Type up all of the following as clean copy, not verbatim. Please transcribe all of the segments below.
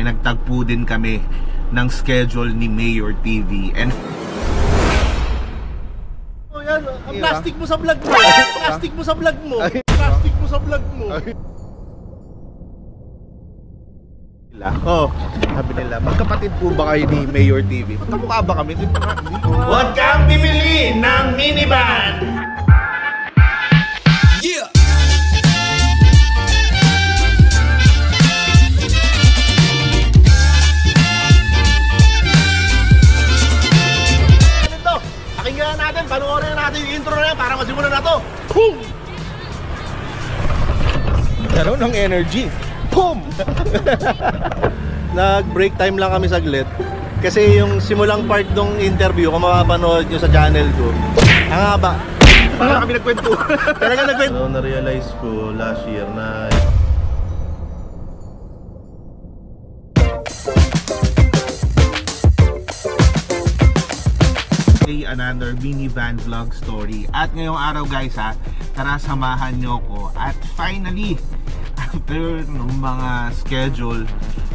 nagtagpo din kami ng schedule ni Mayor TV. And oh, yan, ang plastic mo sa vlog mo. Plastic mo sa vlog mo. Plastic mo sa vlog mo. oh, sabi nila, magkapatid po ba kayo ni Mayor TV? Magkamukha ba kami? Huwag kang bibili ng minivan. Yeah. Ito, pakinggan natin, panoorin natin yung intro na yan para masimulan na to. Boom! Karoon ng energy. Boom! Nag-break time lang kami saglit. Kasi yung simulang part ng interview, kung mapapanood nyo sa channel ko, ang haba. Parang kami nagkwento. Talaga nagkwento. So, na-realize ko last year na another minivan vlog story. At ngayong araw guys tara samahan nyo ko. At finally, after ng mga schedule,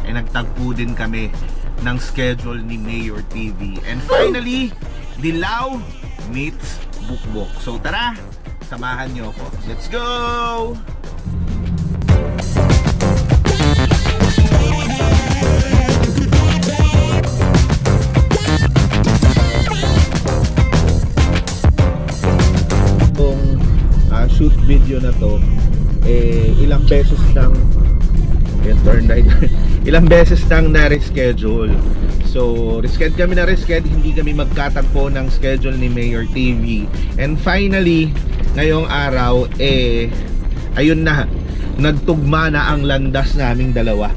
nagtagpo din kami ng schedule ni Mayor TV. And finally, Dilaw meets Bukbok. So tara, samahan nyo ko. Let's go! Shoot video na to ilang beses nang ilang beses nang na-reschedule. So reschedule kami na hindi kami magkatagpo ng schedule ni Mayor TV. And finally, ngayong araw ayun na, nagtugma na ang landas naming dalawa.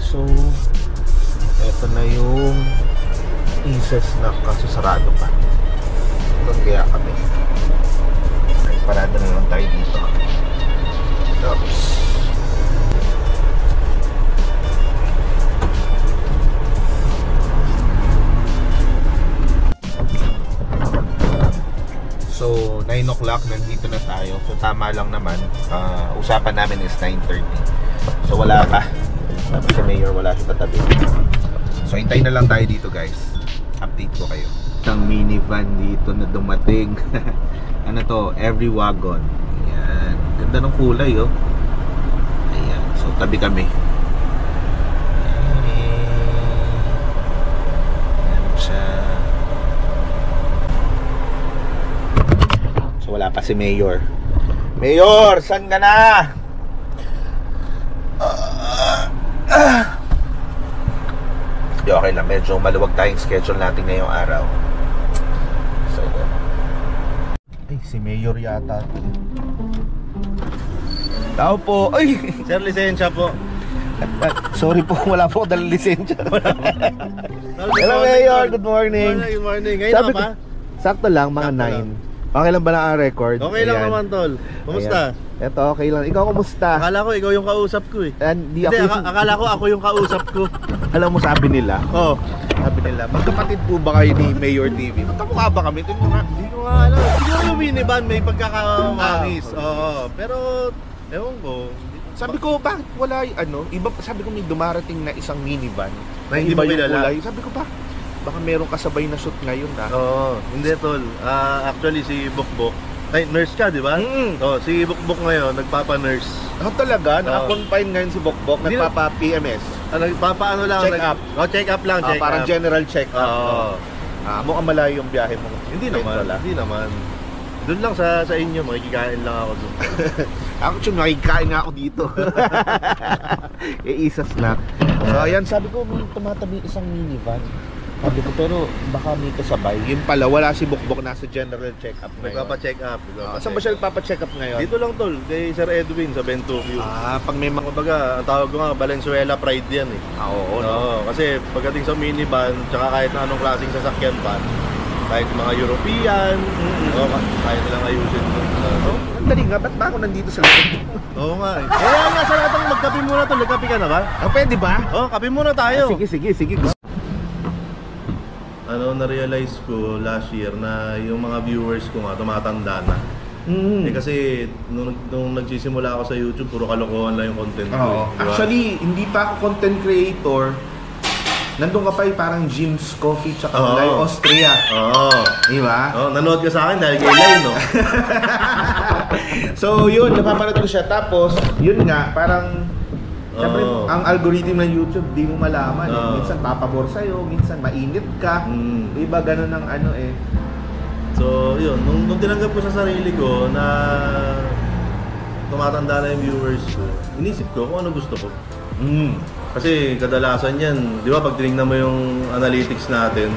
So, eto na yung Ises na kaso sarado pa. Doon kaya kami. Ay, parada na lang tayo dito. Oops. So, 9 o'clock, nandito na tayo. So, tama lang naman. Usapan namin is 9:30. So, wala pa. Sabi si Mayor, wala siya tatabi. So, hintayin na lang tayo dito guys. Update ko kayo. Isang minivan dito na dumating. Ano to? Every wagon. Ayan. Ganda ng kulay oh. Ayan. So, tabi kami. Ayan siya. So, wala pa si Mayor. Mayor! Saan ka na? Okay lang, medyo maluwag tayong schedule natin ngayong araw. So, ay, si Mayor yata. Tao po. Ay! Sir, lisensya po. Sorry po, wala po dalang lisensya. Hello Mayor, good morning. Good morning. Ngayon Sabi na pa? Sakto lang, mga 9. Okay lang ba na ang record? Okay lang Ayan. naman, tol. Kumusta? Ayan. Eto, okay lang. Ikaw, kumusta? Akala ko ikaw yung kausap ko eh. Hindi, akala ko ako yung kausap ko. Alam mo, sabi nila, Oh, sabi nila, magkapatid po ba kayo ni Mayor TV? Magkamukha ba kami? hindi ko nga alam. Siguro yung minivan may pagkakamanis. Oo, pero ewan ko. Sabi ko, bakit wala iba, sabi ko may dumarating na isang minivan Na hindi iba mo yung kilala. kulay. Sabi ko, baka merong kasabay na shoot ngayon na. Oo, hindi tol. Actually si Bukbok, ay nurse ka, di ba? Oh, si Bukbok ngayon nagpapa-nurse. Talaga? Naka-confine ngayon si Bokbok, Hindi nagpapa-PMS. Nagpapaano lang? Check up. Oh, check up lang, check Parang up. general check up. Oo. Mukhang malayo yung biyahe mo. Hindi naman, hindi naman. Doon lang sa inyo, makikikain lang ako doon. Actually, makikain nga ako dito. Isas na. So, ayan, sabi ko, may tumatabi isang minivan. Sabi ko, pero baka may kasabay. Yun pala, wala si Bukbok, nasa general check-up ngayon. Nagpapa-check up. Saan ba siya nagpapa-check up ngayon? Dito lang tol, kay Sir Edwin sa Bentokyo. Pag may mga... Kumbaga, ang tawag ko nga, Valenzuela Pride yan eh. Oo, no? Oo, kasi pagdating sa minivan, tsaka kahit na anong klaseng sasakyan pa, kahit mga European, kaya nilang ayusin mo. Ang dali nga, ba't ba ako nandito sa likod? Oo nga eh. Kaya nga sa lahat ng magkape muna tol, nagkape ka na ba? Pwede ba? Oo, kape muna tayo. Sige. Na-realize ko last year na yung mga viewers ko nga tumatanda na. Eh kasi nung nagsisimula ako sa YouTube, puro kalokohan lang yung content ko. Oo. Diba? Actually, hindi pa ako content creator. Nandun ka pa parang Jim's Coffee tsaka Live Austria. Oo. Di ba? Oh, nanood ka sa akin dahil kay Lai, no? So yun, napapanood ko siya. Tapos, yun nga, parang siyempre, ang algorithm ng YouTube, di mo malaman. Minsan papabor sa'yo, minsan mainit ka. Iba ganun ang ano eh. So, yun. Nung tinanggap ko sa sarili ko na tumatanda na yung viewers ko, inisip ko kung ano gusto ko. Kasi kadalasan yan, di ba pag tinignan mo yung analytics natin,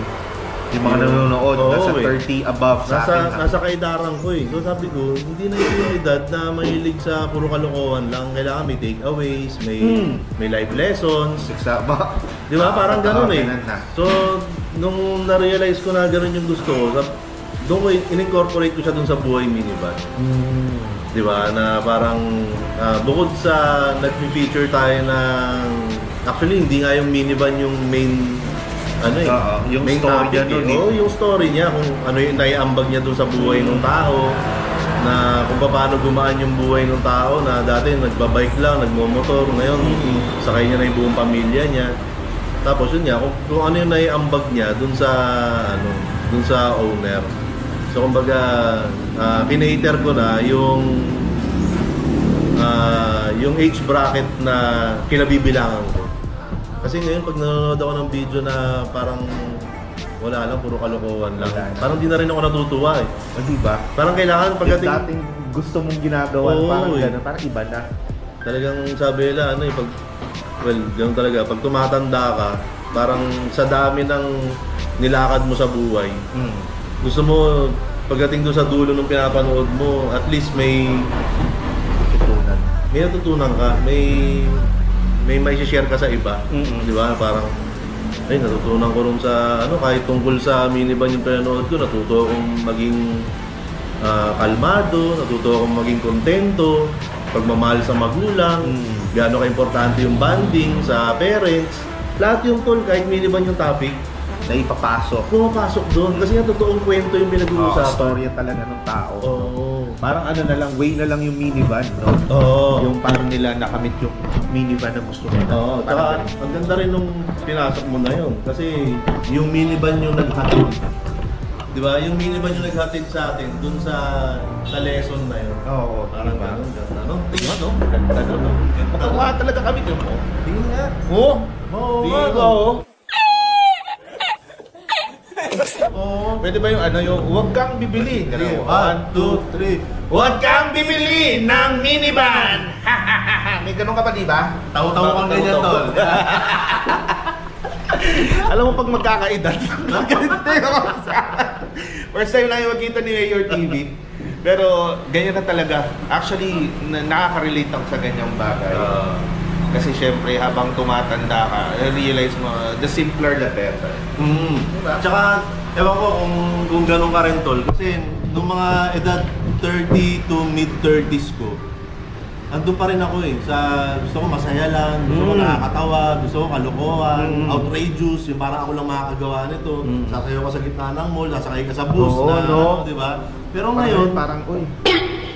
Yung mga nanonood, nasa 30 above sa akin. Nasa kaidaran ko eh. So sabi ko, hindi na yung edad na mahilig sa puro kalokohan lang. Kailangan may takeaways, may live lessons. Di ba? Parang ganun eh. So, nung na-realize ko na ganun yung gusto ko, doon ko in-incorporate ko siya dun sa buhay minivan. Di ba? Na parang bukod sa nag-feature tayo ng... Actually, hindi nga yung minivan yung main... yung main story niya topic, yung story niya, kung ano yung naiambag niya doon sa buhay ng tao, na kung paano gumaan yung buhay ng tao na dati nagbabike lang, nagmomotor, ngayon sakay niya na yung buong pamilya niya. Tapos yun niya, kung ano yung naiambag niya doon sa owner. So kumbaga, kinater ko na yung age bracket na kinabibilangan ko. Kasi ngayon pag nanonood ako ng video na parang wala lang, puro kalokohan lang. Parang di na rin ako natutuwa eh. Di ba? Parang kailangan pagdating... Yung dating gusto mong ginagawa, parang gano'n, parang iba na. Talagang sabi nila, gano'n talaga, pag tumatanda ka, parang sa dami ng nilakad mo sa buhay, gusto mo, pagdating doon sa dulo ng pinapanood mo, at least may natutunan ka, may share ka sa iba, di ba? Parang natutunan ko rin sa kahit tungkol sa minivan yung pinanood ko, natuto akong maging kalmado, natuto akong maging kontento, pagmamahal sa magulang, gaano ka-importante yung bonding sa parents. Lahat yung tol, kahit minivan yung topic, na ipapasok. pumapasok doon kasi nga totoong kwento yung pinag-uusapan. Storya talaga ng tao. Parang na lang, way na lang yung minivan, no? Yung parang nila nakamit yung minivan na gusto nila. Tsaka ang ganda rin nung pinasok mo na yun. Kasi yung minivan yung naghatid. Di ba? Yung minivan yung naghatid sa atin dun sa lesson na yun. Parang gano'n, ganda. No? Tingnan, no? Ganda, no? Matuwa talaga kami dun, no? Tingnan nga. Pwede ba yung huwag kang bibili? 1, 2, 3. Huwag kang bibili ng minivan! May ganun ka pa, di ba? Tawa-tawa kang ganyan, tol. Alam mo pag magkakaedad, ganito yung first time lang yung magkita ni Mayor TV. Pero ganyan na talaga. Actually, nakaka-relate ako sa ganyang bagay. Kasi syempre, habang tumatanda ka, realize mo, the simpler the better. Diba? Tsaka, ewan ko kung ganun ka rin, tol. Kasi, nung mga edad 30 to mid-30s ko, andun pa rin ako eh. Gusto ko masaya lang, gusto ko nakakatawa, gusto ko kalokohan, outrageous, yung parang ako lang makakagawa nito. Sasayaw ka sa gitna ng mall, sasakay ka sa bus, diba? Pero ngayon, parang,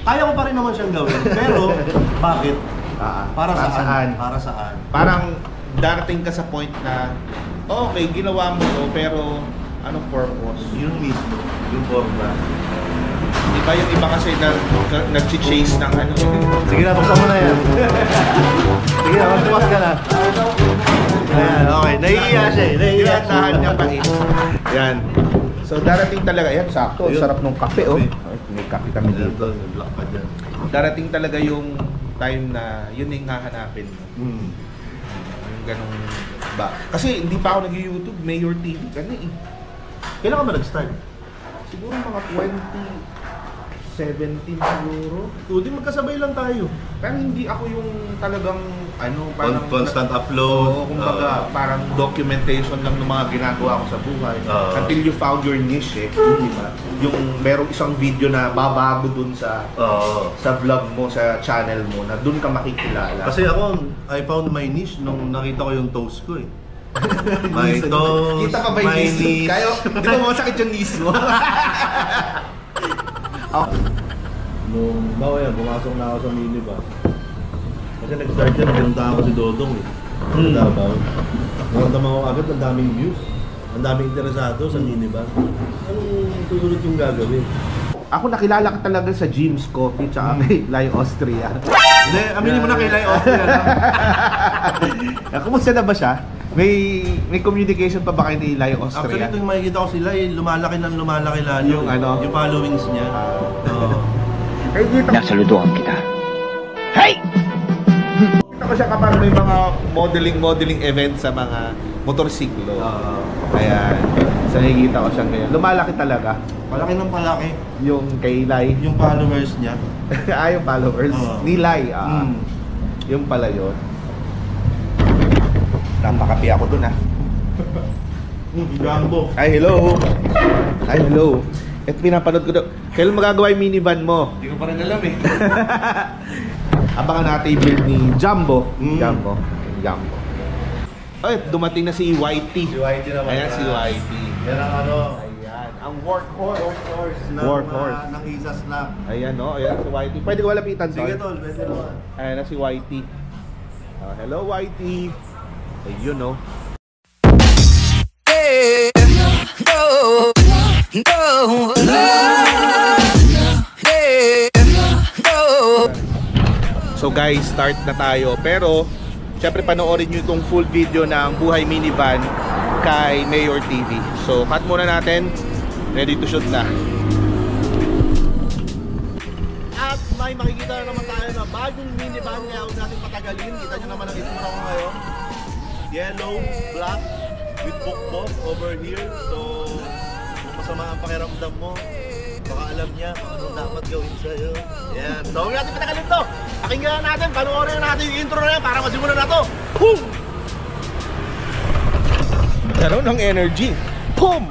kaya ko pa rin naman siyang gawin. Pero, bakit? Para saan? Parang darating ka sa point na okay, ginawa mo to, pero anong purpose? Yun mismo, yung forma. Di ba yung iba kasi nag-chase ng ano? Sige na, buksan mo na yan. Sige na, magtuwas ka na. Ayan, okay. Nahihiya siya eh. Tinatahan niya pa eh. Yan. So darating talaga, yan, sakto. Sarap nung kape, oh. May kape kami dito. Black pa dyan. Darating talaga yung time na yun yung hahanapin mo. Yung ganong ba? Kasi hindi pa ako nag-YouTube, Mayor TV ka na eh. Kailan ka ba nag-start? Siguro mga 2017 siguro. Hindi, magkasabay lang tayo. Pero hindi ako yung talagang parang Constant upload. Oo, kumbaga parang documentation lang ng mga ginagawa ko sa buhay. Until you found your niche di ba? Yung merong isang video na babago dun sa vlog mo, sa channel mo, na dun ka makikilala. Kasi ako, I found my niche nung nakita ko yung toast ko eh. My toast, Kita pa ba yung my niche? Kayo, di ba masakit yung niche mo? Nung pumasok na ako sa minibus. Kasi nag-start yan, pinunta ako si Dodong eh. Davao. Naramdaman ko agad, ang daming views. Ang daming interesado sa minibus. Anong susunod yung gagawin? Ako nakilala ka talaga sa Jim's Coffee tsaka kay Lai Austria. Hindi, aminin mo na kay Lai Austria lang. Kumusta na ba siya? May communication pa ba kayo ni Lai Austria? Actually, ito yung makikita ko sila eh, lumalaki lalo. Yung ano? Yung followings niya. Nasaluduhan kita. Hey! Kita ko siya kapag may mga modeling event sa mga motorsiklo. Ayan. So nakikita ko siya ngayon. Lumalaki talaga. Palaki ng palaki. Yung kay Lai. Yung followers niya. Yung followers. Ni Lai. Yung pala yun. Napakapi ako dun Jumbo. Ay, hello. Ay, hello. Ito pinapanood ko daw. Kailan magagawa yung minivan mo? Hindi ko pa rin alam eh. Abangan natin yung build ni Jumbo. Mm. Jumbo. Ay, dumating na si YT. Si YT naman. Ayan si YT. Yan ang ano. Ayan, ang workhorse. Workhorse. Ng Isas na. Ayan, no? Ayan si YT. Pwede ko lapitan, Sige tol, pwede naman. Ayan na si YT. Hello, YT. Ayun, no? So guys, start na tayo. Pero syempre panoorin nyo itong full video ng Buhay Minivan kay Mayor TV. So cut muna natin. Ready to shoot na. At may makikita na naman tayo na bagong minivan, kaya huwag natin patagalin. Kita nyo naman ang itsura ko ngayon. Yellow, black, with bukbok over here. So, kung masama ang pakiramdam mo, baka alam niya kung anong dapat gawin sa'yo. Yan. So, huwag natin patagalin to. Pakinggan natin, panoorin natin yung intro na yan para masimulan na to. Boom! Karoon ng energy. Boom!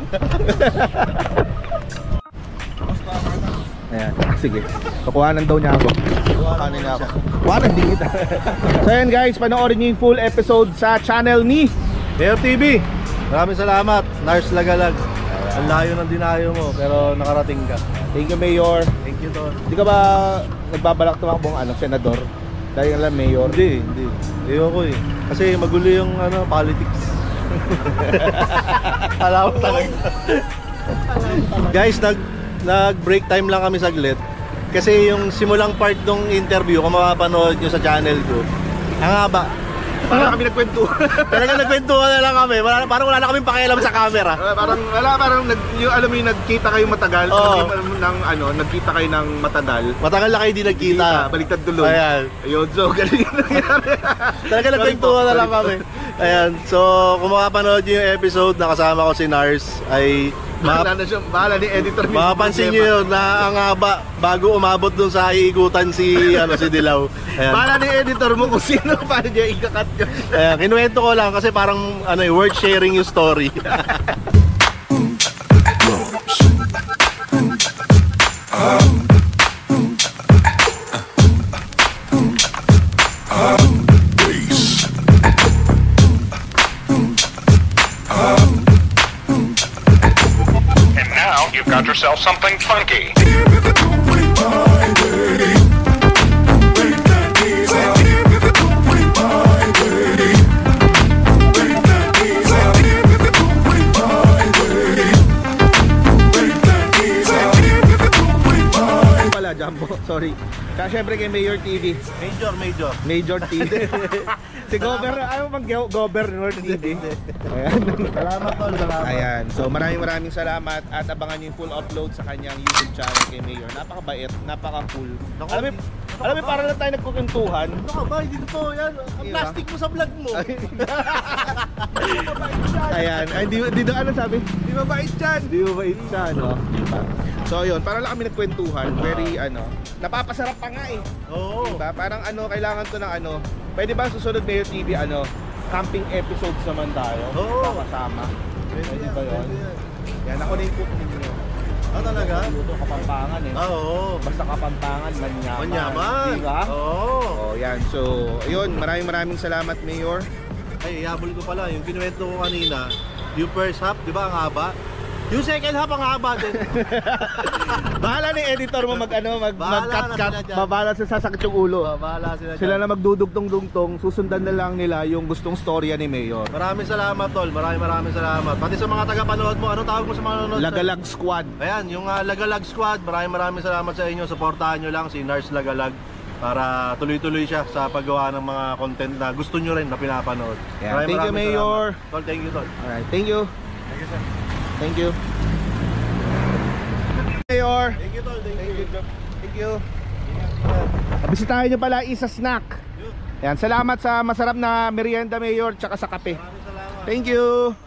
Ayan, sige. Kukuhanan daw niya ako. Kukuhanan niya ako. Kukuhanan din kita. So ayan guys, panoorin niyo yung full episode sa channel ni Mayor TV, maraming salamat. Nars Lagalag. Ang layo ng dinayo mo, pero nakarating ka. Thank you, Mayor. Thank you, Tol. Hindi ka ba nagbabalak tumakbong senador? Dahil alam, Mayor. Hindi. Ayoko eh. Kasi magulo yung politics. Alam talaga. Guys, nag-break time lang kami saglit. Kasi yung simulang part ng interview, kung mapapanood nyo sa channel ko, ang haba. Parang kami nagkwentuhan. Talaga nagkwentuhan na lang kami. Parang wala na kaming pakialam sa camera. Parang alam mo yung nagkita kayo matagal. Oo. Nagkita kayo ng matagal. Matagal na kayo di nagkita. Baliktad tuloy. Ayan. Ayun, so ganun yung nangyari. Talaga nagkwentuhan na lang kami. Ayan. So, kung makapanood nyo yung episode na kasama ko si Nars, ay Bahala ni editor. mapapansin nyo yun na ang haba bago umabot dun sa iikutan si Dilaw. Ayan. Bahala ni editor mo kung sino paano niya ikakat yun. Ayan, kinuwento ko lang kasi parang worth sharing yung story. You've got yourself something funky. Pala, Jumbo. Sorry. Tsaka syempre kay Mayor TV. Major TV. Si Governor, ayaw bang Governor TV? Ayan. Salamat tol, salamat. Ayan. So maraming salamat at abangan niyo yung full upload sa kanyang YouTube channel kay Mayor. Napakabait, napaka-cool. Alam mo, parang lang tayo nagkukuntuhan. Ano ka ba? Dito po, yan. Ang Diba? plastic mo sa vlog mo. Ayan. Ay, dito ano sabi? Di ba bait dyan? Di ba bait siya, no? Diba? So yun, parang lang kami nagkwentuhan. Very napapasarap pa nga eh. Oo. Diba? Parang kailangan to ng pwede ba susunod Mayor TV, camping episodes naman tayo? Oo. Kasama. Pwede ba yun? Pwede yan. Yan, ako na yung cook ninyo. Ah, talaga? Luto Kapampangan eh. Oo. Basta Kapampangan, manyaman. Manyaman. Diba? Oo. Oh, yan. So, ayun, maraming salamat, Mayor. Ay, ihabol ko pala. Yung kinuwento ko kanina, yung first half, di ba, ang haba? Yung second half, ang haba din. Bahala na yung editor mo Bahala na mag-cut-cut. sila dyan. Bahala sa sasakit yung ulo. Bahala sila Sila dyan. na magdudugtong-dungtong, susundan na lang nila yung gustong storya ni Mayor. Maraming salamat, tol. Maraming salamat. Pati sa mga taga-panood mo, anong tawag mo sa mga nanonood? Lagalag Squad. Ayan, yung Lagalag Squad, maraming salamat sa inyo. Supportahan nyo lang si Nars Lagalag para tuloy-tuloy siya sa paggawa ng mga content na gusto nyo rin na pinapanood. Yeah, thank you, Mayor. Salamat. Tol, thank you, tol. Alright, thank you. Thank you, sir. Thank you. Mayor. Thank you, tol. Thank you. Thank you. Bisitahin nyo pala Isa Snack. Yan, salamat sa masarap na merienda, Mayor, tsaka sa kape. Maraming salamat. Thank you.